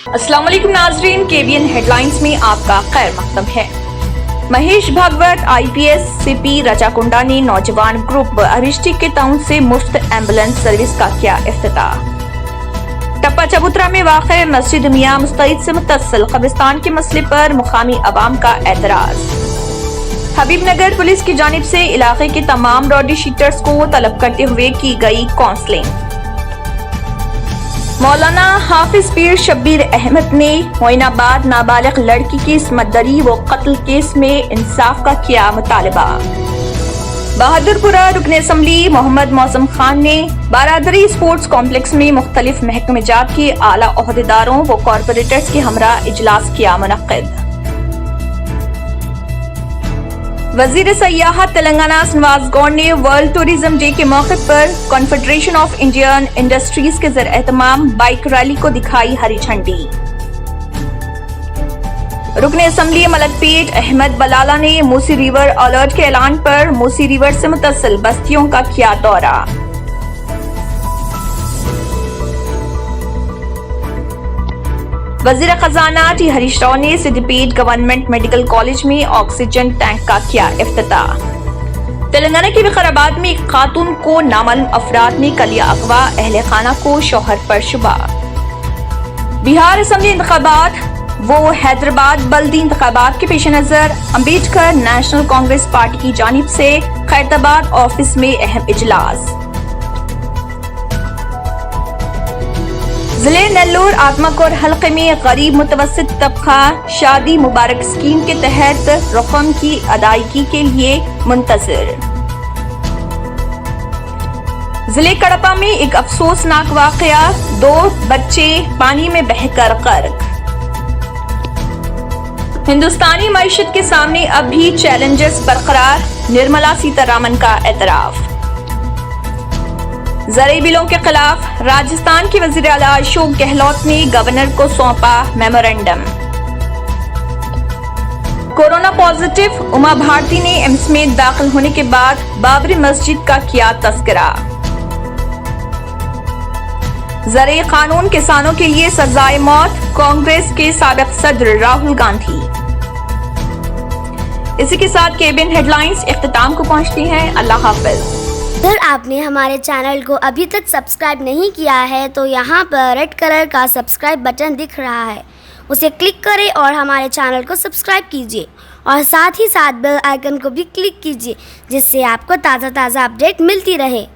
अस्सलाम वालेकुम नाजरीन, केबीएन हेडलाइंस में आपका खैर मकदम है। महेश भागवत IPS CP रजाकुंडा ने नौजवान ग्रुप अरिष्टी के टाउन से मुफ्त एम्बुलेंस सर्विस का किया इफ्तिताह। टप्पा चबूतरा में वाक़ मस्जिद मियां मुस्तैद से मुत्तसिल कब्रिस्तान के मसले पर मुकामी अवाम का एतराज। हबीबनगर पुलिस की जानिब से इलाके के तमाम रॉडी शीटर्स को तलब करते हुए की गई काउंसलिंग। मौलाना हाफिज पीर शब्बीर अहमद ने मोइनाबाद नाबालिग लड़की की इस्मत-दरी व कत्ल केस में इंसाफ का किया मुतालबा। बहादुरपुरा रुकन असम्बली मोहम्मद मौसम खान ने बारादरी स्पोर्ट्स कॉम्प्लेक्स में मुख्तलिफ महकमेजात के आला ओहदेदारों व कॉरपोरेटर्स के हमरा इजलास किया मुनक्किद। वजीर सयाहत तेलंगाना नवाज गौर ने वर्ल्ड टूरिज्म डे के मौके पर कॉन्फेडरेशन ऑफ इंडियन इंडस्ट्रीज के ज़र-ए-एहतमाम बाइक रैली को दिखाई हरी झंडी। रुकन असम्बली मलकपेट अहमद बलाला ने मूसी रिवर अलर्ट के ऐलान पर मूसी रिवर से मुत्तसिल बस्तियों का किया दौरा। वजीर खजाना टी हरीश राव ने सिद्दीपेट गवर्नमेंट मेडिकल कॉलेज में ऑक्सीजन टैंक का किया इफ्तिताह। तेलंगाना के विकाराबाद में एक खातून को नामालूम अफराद ने कर लिया अगवा, अहले खाना को शौहर पर शुबा। बिहार असम्बली इंतखाबात वो हैदराबाद बल्दी इंतखाबात के पेश नजर अम्बेडकर नेशनल कांग्रेस पार्टी की जानिब से खैरताबाद ऑफिस में अहम इजलास। जिले नेल्लोर आत्माकोर हल्के में गरीब मुतवस्सित तबका शादी मुबारक स्कीम के तहत रकम की अदायगी के लिए मुंतज़िर। जिले कड़पा में एक अफसोसनाक वाकया, 2 बच्चे पानी में बहकर गर्क। हिंदुस्तानी मईशत के सामने अब भी चैलेंजेस बरकरार, निर्मला सीतारामन का एतराफ। ज़रूरी बिलों के खिलाफ राजस्थान के वज़ीर आला अशोक गहलोत ने गवर्नर को सौंपा memorandum. Corona positive Uma Bharti ने एम्स में दाखिल होने के बाद बाबरी मस्जिद का किया तस्करा। ज़रूरी कानून किसानों के लिए सजाए मौत, कांग्रेस के साबिक सदर राहुल गांधी। इसी के साथ केबीएन हेडलाइंस इख्तिताम को पहुंचती हैं। अल्लाह हाफिज। अगर आपने हमारे चैनल को अभी तक सब्सक्राइब नहीं किया है तो यहाँ पर रेड कलर का सब्सक्राइब बटन दिख रहा है, उसे क्लिक करें और हमारे चैनल को सब्सक्राइब कीजिए और साथ ही साथ बेल आइकन को भी क्लिक कीजिए, जिससे आपको ताज़ा अपडेट मिलती रहे।